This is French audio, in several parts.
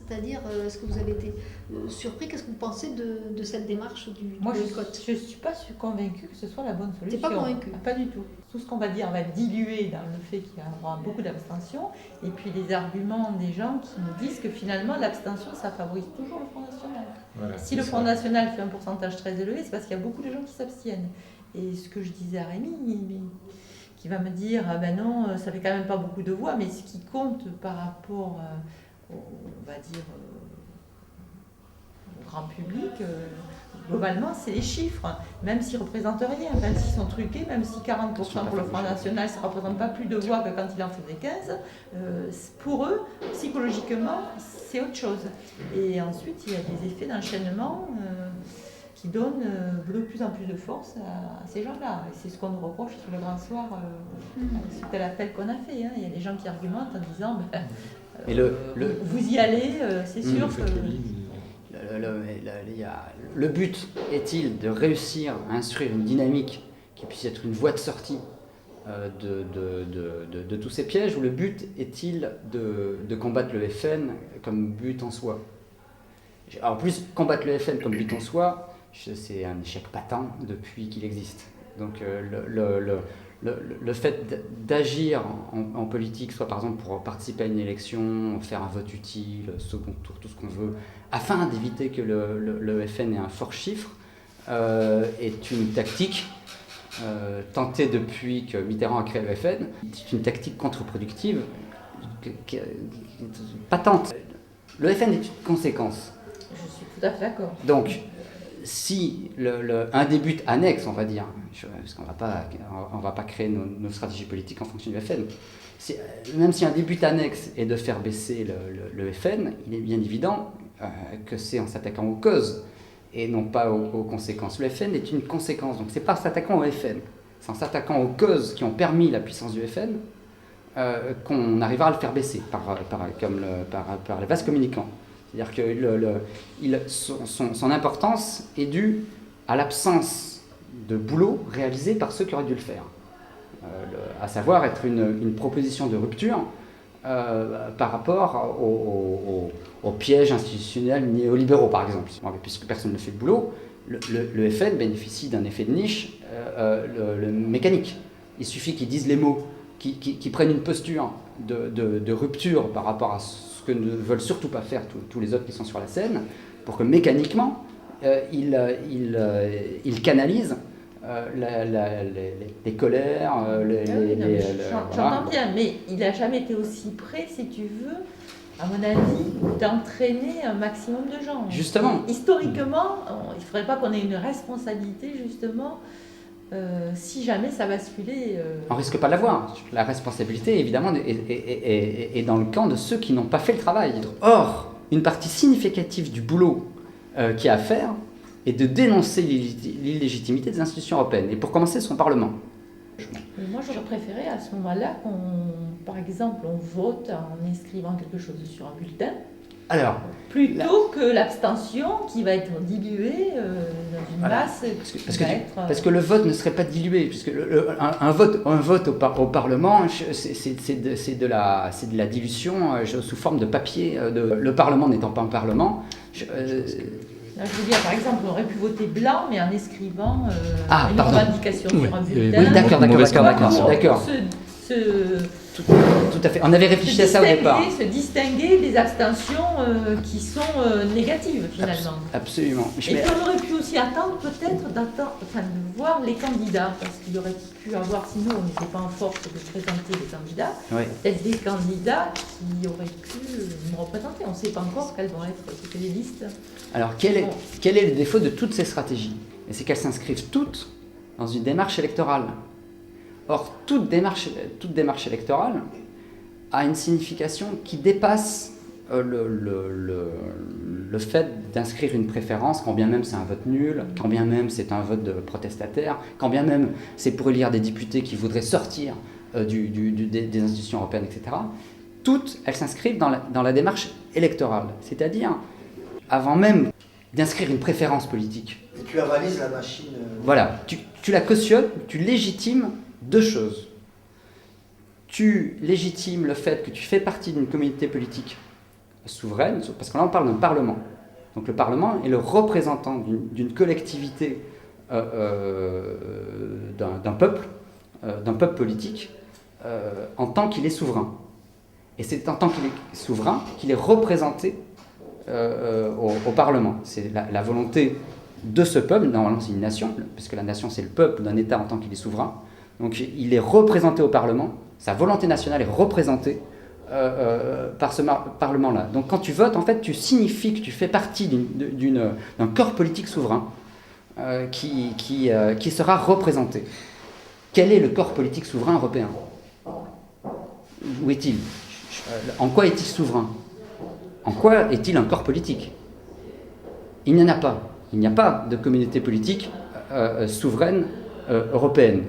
C'est-à-dire, est-ce que vous avez été surpris? Qu'est-ce que vous pensez de cette démarche du Moi, boycott? je ne suis pas convaincue que ce soit la bonne solution. T'es pas convaincue? Pas du tout. Tout ce qu'on va dire va être dilué dans le fait qu'il y aura beaucoup d'abstention. Et puis les arguments des gens qui nous disent que finalement, l'abstention, ça favorise toujours le Front National. Voilà, Si le Front National fait un pourcentage très élevé, c'est parce qu'il y a beaucoup de gens qui s'abstiennent. Et ce que je disais à Rémi, qui va me dire, ah ben non, ça fait quand même pas beaucoup de voix, mais ce qui compte par rapport, on va dire, au grand public, globalement, c'est les chiffres, même s'ils ne représentent rien, même s'ils sont truqués, même si 40% pour le Front National, ça ne représente pas plus de voix que quand il en faisait 15, pour eux, psychologiquement, c'est autre chose. Et ensuite, il y a des effets d'enchaînement qui donnent de plus en plus de force à ces gens-là. Et c'est ce qu'on nous reproche sur le Grand Soir, c'était l'appel qu'on a fait. Hein. Il y a des gens qui argumentent en disant vous y allez, c'est sûr que... Le but est-il de réussir à instruire une dynamique qui puisse être une voie de sortie de tous ces pièges, ou le but est-il de combattre le FN comme but en soi? En plus, combattre le FN comme but en soi, c'est un échec patent depuis qu'il existe. Donc le fait d'agir en politique, soit par exemple pour participer à une élection, faire un vote utile, second tour, tout ce qu'on veut, afin d'éviter que le FN ait un fort chiffre, est une tactique tentée depuis que Mitterrand a créé le FN. C'est une tactique contre-productive, patente. Le FN est une conséquence. Je suis tout à fait d'accord. Donc, si un des buts annexes, on va dire, parce qu'on va pas créer nos stratégies politiques en fonction du FN, même si un des buts annexes est de faire baisser le FN, il est bien évident que c'est en s'attaquant aux causes et non pas aux conséquences. Le FN est une conséquence, donc c'est pas en s'attaquant au FN, c'est en s'attaquant aux causes qui ont permis la puissance du FN qu'on arrivera à le faire baisser par les vases communicants. C'est-à-dire que son importance est due à l'absence de boulot réalisé par ceux qui auraient dû le faire. À savoir être une proposition de rupture par rapport aux pièges institutionnels néolibéraux, par exemple. Puisque personne ne fait le boulot, le FN bénéficie d'un effet de niche mécanique. Il suffit qu'ils disent les mots, qu'ils prennent une posture de rupture par rapport à ce que ne veulent surtout pas faire tous les autres qui sont sur la scène, pour que mécaniquement, ils canalisent les colères, J'entends bien, mais il n'a jamais été aussi près, si tu veux, à mon avis, d'entraîner un maximum de gens. Justement. Et historiquement, il ne faudrait pas qu'on ait une responsabilité, justement, si jamais ça basculait. On risque pas de l'avoir. La responsabilité, évidemment, est dans le camp de ceux qui n'ont pas fait le travail. Or, une partie significative du boulot qu'il y a à faire est de dénoncer l'illégitimité des institutions européennes. Et pour commencer, son Parlement. Mais moi, j'aurais préféré à ce moment-là par exemple, on vote en inscrivant quelque chose sur un bulletin. Alors, plutôt que l'abstention qui va être diluée dans une masse parce que le vote ne serait pas dilué, puisque un vote au Parlement, c'est de la dilution sous forme de papier, le Parlement n'étant pas un Parlement. Là, je veux dire, par exemple, on aurait pu voter blanc, mais en inscrivant une revendication sur un bulletin. Oui, d'accord. Tout à fait. On avait réfléchi à ça au départ. Se distinguer des abstentions qui sont négatives, finalement. Absolument. Et puis on aurait pu aussi attendre, peut-être, de voir les candidats, parce qu'il aurait pu avoir, sinon on n'était pas en force de présenter les candidats, peut-être des candidats qui auraient pu nous représenter. On ne sait pas encore quelles vont être toutes les listes. Alors, quel est le défaut de toutes ces stratégies? Et c'est qu'elles s'inscrivent toutes dans une démarche électorale. Or, toute démarche électorale a une signification qui dépasse le fait d'inscrire une préférence, quand bien même c'est un vote nul, quand bien même c'est un vote de protestataire, quand bien même c'est pour élire des députés qui voudraient sortir des institutions européennes, etc. Toutes, elles s'inscrivent dans la démarche électorale, c'est-à-dire avant même d'inscrire une préférence politique. Et tu avalises la machine. Voilà, tu la cautionnes, tu légitimes deux choses. Tu légitimes le fait que tu fais partie d'une communauté politique souveraine, parce que là on parle d'un Parlement. Donc le Parlement est le représentant d'une collectivité, d'un peuple politique, en tant qu'il est souverain. Et c'est en tant qu'il est souverain qu'il est représenté au Parlement. C'est la volonté de ce peuple, normalement c'est une nation, puisque la nation c'est le peuple d'un État en tant qu'il est souverain. Donc il est représenté au Parlement, sa volonté nationale est représentée par ce Parlement-là. Donc quand tu votes, en fait, tu signifies que tu fais partie d'un corps politique souverain qui sera représenté. Quel est le corps politique souverain européen? Où est-il? En quoi est-il souverain? En quoi est-il un corps politique? Il n'y en a pas. Il n'y a pas de communauté politique souveraine européenne.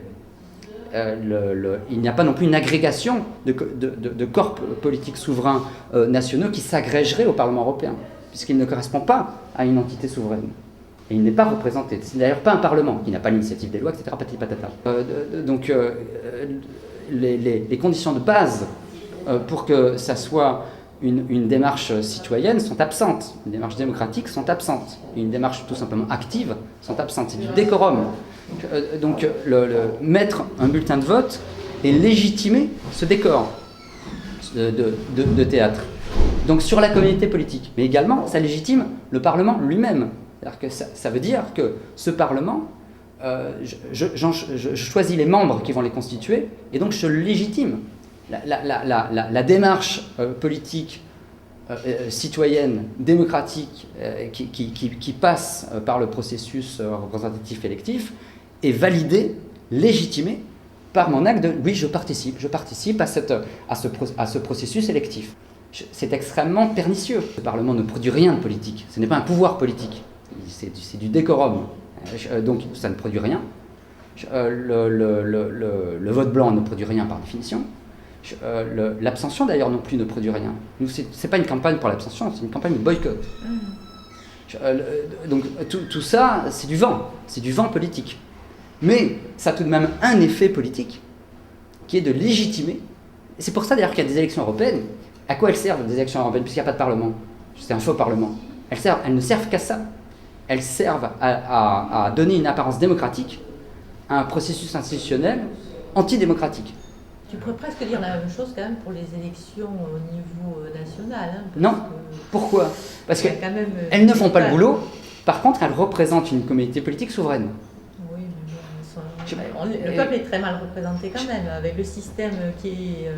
Il n'y a pas non plus une agrégation de corps politiques souverains nationaux qui s'agrégeraient au Parlement européen, puisqu'il ne correspond pas à une entité souveraine. Et il n'est pas représenté. C'est d'ailleurs pas un Parlement qui n'a pas l'initiative des lois, etc. Patati patata. Donc les conditions de base pour que ça soit une démarche citoyenne sont absentes, une démarche démocratique sont absentes, une démarche tout simplement active sont absentes, c'est du décorum. Donc mettre un bulletin de vote et légitimer ce décor de théâtre. Donc sur la communauté politique, mais également ça légitime le Parlement lui-même. C'est-à-dire que ça veut dire que ce Parlement, je choisis les membres qui vont les constituer et donc je le légitime. La démarche politique, citoyenne, démocratique, qui passe par le processus représentatif électif, est validée, légitimée par mon acte de « oui, je participe à ce processus électif ». C'est extrêmement pernicieux. Le Parlement ne produit rien de politique, ce n'est pas un pouvoir politique, c'est du décorum. Donc ça ne produit rien. Le vote blanc ne produit rien par définition. L'abstention d'ailleurs non plus ne produit rien. C'est pas une campagne pour l'abstention, c'est une campagne de boycott. Donc tout ça, c'est du vent politique. Mais ça a tout de même un effet politique qui est de légitimer. C'est pour ça d'ailleurs qu'il y a des élections européennes. À quoi elles servent des élections européennes puisqu'il n'y a pas de Parlement? C'est un faux Parlement. Elles ne servent qu'à ça. Elles servent à donner une apparence démocratique à un processus institutionnel antidémocratique. Tu pourrais presque dire la même chose quand même pour les élections au niveau national. Hein, non. Pourquoi? Parce qu'elles ne font pas le boulot. Par contre, elles représentent une communauté politique souveraine. Oui, mais le peuple est très mal représenté quand même, avec le système qui est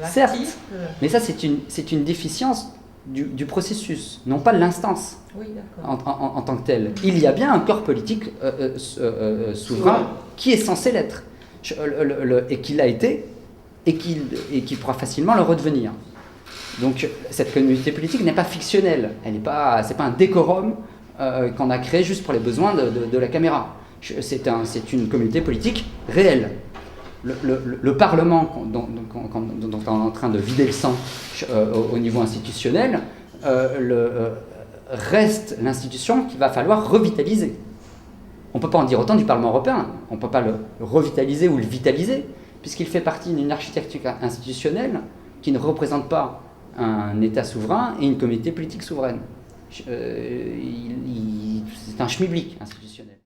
actif. Certes, mais ça c'est une déficience du processus, non pas de l'instance. Oui, d'accord. En tant que tel. Il y a bien un corps politique souverain qui est censé l'être, et qui l'a été, et qui pourra facilement le redevenir. Donc cette communauté politique n'est pas fictionnelle, c'est pas un décorum qu'on a créé juste pour les besoins de la caméra. C'est une communauté politique réelle. Le Parlement dont on est en train de vider le sang au niveau institutionnel reste l'institution qu'il va falloir revitaliser. On ne peut pas en dire autant du Parlement européen, on ne peut pas le revitaliser ou le vitaliser, puisqu'il fait partie d'une architecture institutionnelle qui ne représente pas un État souverain et une communauté politique souveraine. C'est un schmilblick institutionnel.